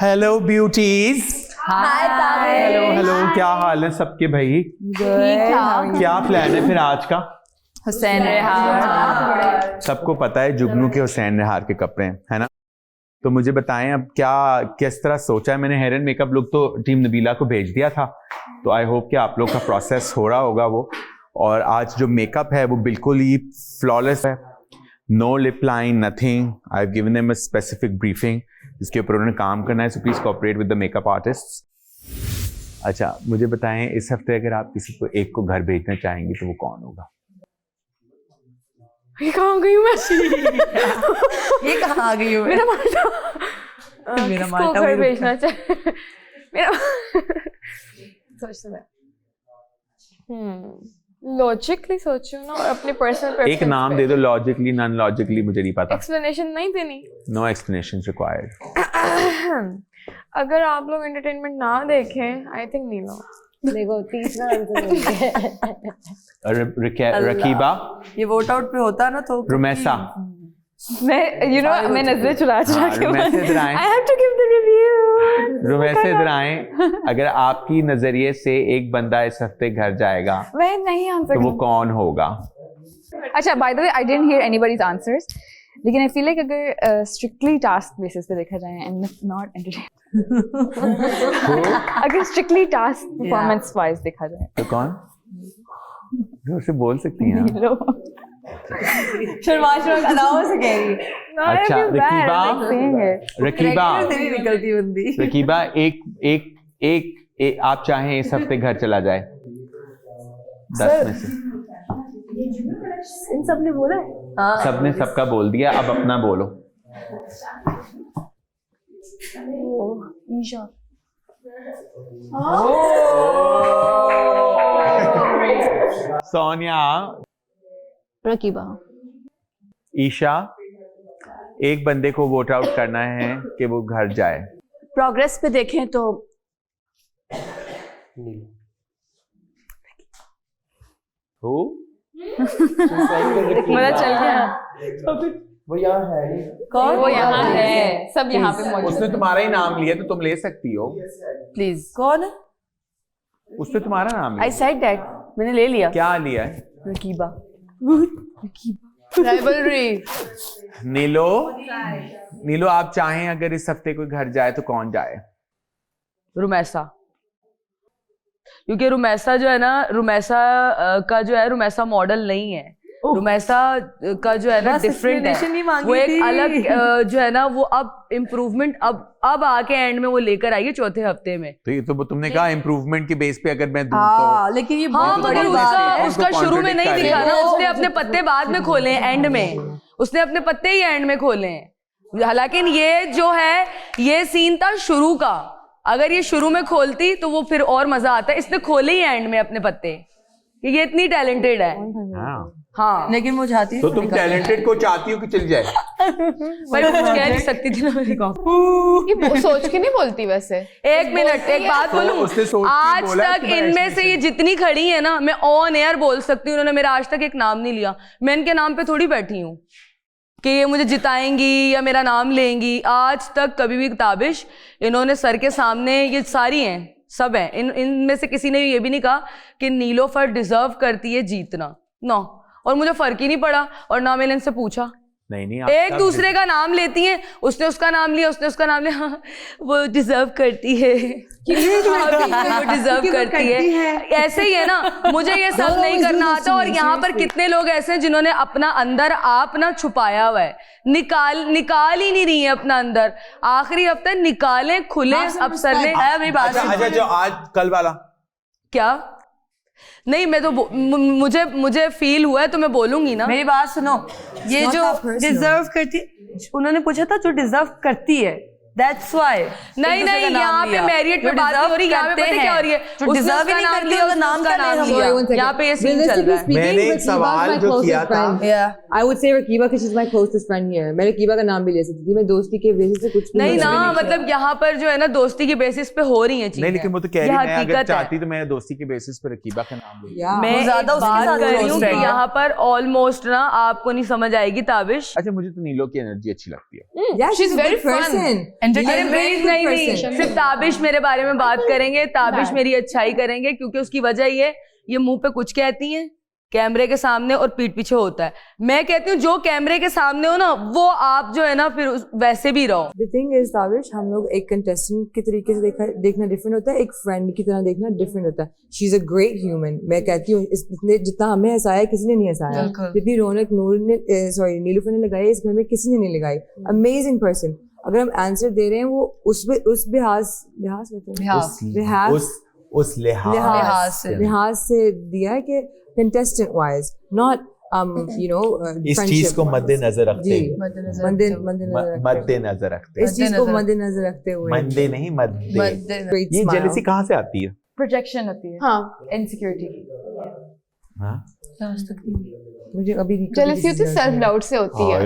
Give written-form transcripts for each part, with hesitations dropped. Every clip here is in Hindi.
Hello beauties. Hi hello hello, क्या हाल है सबके भाई? क्या प्लान है फिर आज का? हुसैन रेहान। सबको पता है जुगनू के हुसैन रेहान के कपड़े हैं, है ना? तो मुझे बताएं अब क्या किस तरह सोचा है मैंने। हेयर एंड मेकअप लुक तो टीम नबीला को भेज दिया था, तो आई होप कि आप लोग का प्रोसेस हो रहा होगा वो। और आज जो मेकअप है वो बिल्कुल ही फ्लॉलेस है, no lip line, nothing. I have given them a specific briefing जिसके ऊपर उन्होंने काम करना है, so please cooperate with the makeup artist. अच्छा मुझे बताएं, इस हफ्ते अगर आप किसी को एक को घर भेजना चाहेंगे तो वो कौन होगा? ये कहाँ गई मैं? ये कहाँ गई हूँ? मेरा माल्टा। मेरा किसको माल्टा घर भेजना चाहिए? मेरा सोचते मैं लॉजिकली सोचूं ना, और अपनी पर्सनल प्रेफरेंस। एक नाम दे दो, लॉजिकली नॉन लॉजिकली मुझे नहीं पता। एक्सप्लेनेशन नहीं देनी। No explanation required. अगर आप लोग एंटरटेनमेंट ना देखें, आई थिंक नीलो। देखो तीसरा आंसर रकीबा, ये वोट आउट पे होता ना तो रुमैसा। मैं मैं नजरें चुरा के रुमैसा इधर आएं। I have to give the review। Rumaisa इधर आएं। अगर आपकी नजरिए से एक बंदा इस हफ्ते घर जाएगा मैं नहीं आंसर तो वो कौन होगा? अच्छा, by the way I didn't here anybody's answers, लेकिन आई फील लाइक अगर स्ट्रिक्टली टास्क बेसिस पे देखा जाए एंड नॉट एंटरटेन, अगर स्ट्रिक्टली टास्क परफॉर्मेंस वाइज देखा जाए तो कौन? जोर से बोल सकती हैं आप। लो शर्माश अनाउंस कह रही। अच्छा रकीबा, तेरी निकलती बंदी। रकीबा एक आप चाहें इस हफ्ते घर चला जाए 10 में से? इन सब ने बोला है। सबने सबका बोल दिया, अब अपना बोलो। ईशा। सोनिया, रकीबा। ईशा, एक बंदे को वोट आउट करना है कि वो घर जाए। प्रोग्रेस पे देखें तो पता चल गया वो यहाँ है नहीं। कौन? वो यहाँ है, सब यहाँ पे मौजूद। उसने तुम्हारा ही नाम लिया तो तुम ले सकती हो। प्लीज कौन है? उसने तुम्हारा नाम आई लिया। सेड दैट, मैंने ले लिया। क्या लिया है? रकीबा। राइवलरी। नीलो आप चाहें अगर इस हफ्ते कोई घर जाए तो कौन जाए? रुमैसा, क्योंकि रुमैसा जो है ना, रुमैसा का जो है, रुमैसा मॉडल नहीं है। रुमैसा का जो है ना डिफरेंट है, वो एक अलग जो है ना, वो अब इम्प्रूवमेंट अब आके एंड में वो लेकर आई है चौथे हफ्ते में। तो ये तो तुमने कहा इम्प्रूवमेंट के बेस पे अगर मैं दूं तो लेकिन ये हाँ, मगर उसका शुरू में नहीं दिखा ना, उसने अपने पत्ते बाद में खोले हैं, एंड में उसने अपने पत्ते ही एंड में खोले हैं। हालांकि ये जो है ये सीन था शुरू का, अगर ये शुरू में खोलती तो वो फिर और मजा आता है। इसने खोले ही एंड में अपने पत्ते, ये इतनी टैलेंटेड है। हाँ लेकिन वो चाहती है तो तुम टैलेंटेड को चाहती हो कि चल जाए? पर कुछ कह नहीं सकती थी ना मेरी को। ये सोच के नहीं बोलती वैसे। एक मिनट, एक बात बोलूं, उसने सोच के आज बोला तक कि मैं इनमें ऐसे से ये जितनी खड़ी है ना, मैं ऑन एयर बोल सकती हूँ, उन्होंने मेरा आज तक एक नाम नहीं लिया। मैं इनके नाम पे थोड़ी बैठी हूँ कि ये मुझे जिताएंगी या मेरा नाम लेंगी। आज तक कभी भी ताबिश इन्होंने सर के सामने, ये सारी हैं, सब हैं, इनमें से किसी ने ये भी नहीं कहा कि नीलोफर डिजर्व करती है जीतना, नो। और मुझे फर्क ही नहीं पड़ा, और ना मैंने इनसे पूछा। नहीं एक दूसरे का नाम लेती हैं, उसने उसका नाम लिया, उसने उसका नाम लिया। हाँ, वो डिजर्व करती है, वो डिजर्व करती है। ऐसे ही है ना, मुझे ये सब नहीं करना आता। और यहाँ पर कितने लोग ऐसे हैं जिन्होंने अपना अंदर आप ना छुपाया हुआ है, निकाल ही नहीं रही है अपना अंदर। आखिरी हफ्ते निकाले, खुले अफसर ने। मेरी बात अच्छा जो आज कल वाला क्या नहीं, मैं तो मुझे फील हुआ है तो मैं बोलूंगी ना। मेरी बात सुनो, ये जो डिजर्व करती, उन्होंने पूछा था जो डिजर्व करती है, दैट्स व्हाई। नहीं यहाँ पे मेरिट पे बात हो रही है, यहाँ पे पता क्या हो रही है, जो डिजर्व ही नहीं करती है नाम का नाम लिया। यहाँ पे ये सीन चल रहा है। मैंने एक सवाल जो किया था, I would say Rakiba because she's my closest friend here. मैं रकीबा का नाम भी ले सकती थी, मैं दोस्ती के बेसिस से कुछ नहीं ना, मतलब यहाँ पर जो है ना दोस्ती के बेसिस पे हो रही है चीजें। नहीं लेकिन वो तो कह रही है मैं अगर चाहती तो मैं दोस्ती के बेसिस पे रकीबा का नाम ले। मैं ज्यादा बात कर रही हूँ कि यहाँ पर ऑलमोस्ट ना आपको नहीं समझ आएगी ताबिश। अच्छा मुझे तो नीलो की एनर्जी अच्छी लगती है। Yeah, she's a good person. अरे प्लीज नहीं, सिर्फ ताबिश मेरे बारे में बात करेंगे, ताबिश मेरी अच्छाई करेंगे, क्योंकि उसकी वजह ये मुंह पे कुछ कहती हैं कैमरे के सामने और पीठ पीछे होता है। मैं कहती हूँ जो कैमरे के सामने हो ना, वो आप जो है ना फिर वैसे भी रहो। The thing is, ताबिश, हम लोग एक कंटेस्टेंट के तरीके से देखना डिफरेंट होता है, एक फ्रेंड की तरह देखना डिफरेंट होता है। She is a great human. मैं कहती हूँ जितना हमें हंसाया किसी ने नहीं हंसाया, जितनी रौनक नीलूफर ने लगाई इस घर में किसी ने नहीं लगाई। Amazing person. अगर हम आंसर दे रहे हैं वो उस लिहाज से दिया है कि कंटेस्टेंट वाइज, नॉट इस चीज को मद्देनजर रखते हुए, मद्देनजर रखते इस चीज को मद्देनजर रखते हुए, मद्दे नहीं मद्दे। ये जेलसी कहाँ से आती है? प्रोजेक्शन होती है, हाँ, इनसिक्योरिटी की। हाँ? मुझे अभी जेलसी होती है, सेल्फ डाउट से होती है।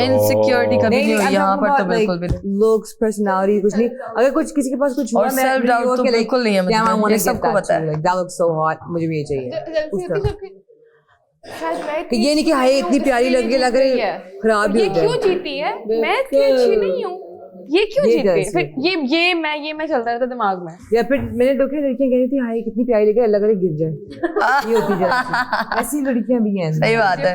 इनसिक्योरिटी कभी नहीं हुई यहाँ पर तो बिल्कुल भी नहीं। लुक्स, पर्सनालिटी कुछ नहीं। अगर कुछ किसी के पास कुछ हुआ, और सेल्फ डाउट तो बिल्कुल नहीं है, मतलब ये सबको पता है। That looks so hot, मुझे भी ये चाहिए। जेलसी होती है जबकि कि ये नहीं कि हाय इतनी प्यारी लग रही है, खराब भी ये हो जाए। क्यों जीती है? मैं इतनी अच्छी नहीं हूँ, ये क्यों जीत गई? फिर ये मैं चलता रहता दिमाग में। या फिर मैंने देखे लड़कियां कह रही थी हाय कितनी प्यारी लगी, अल्लाह करे गिर जाए। ये होती जाती है। ऐसी लड़कियां भी हैं। सही बात है।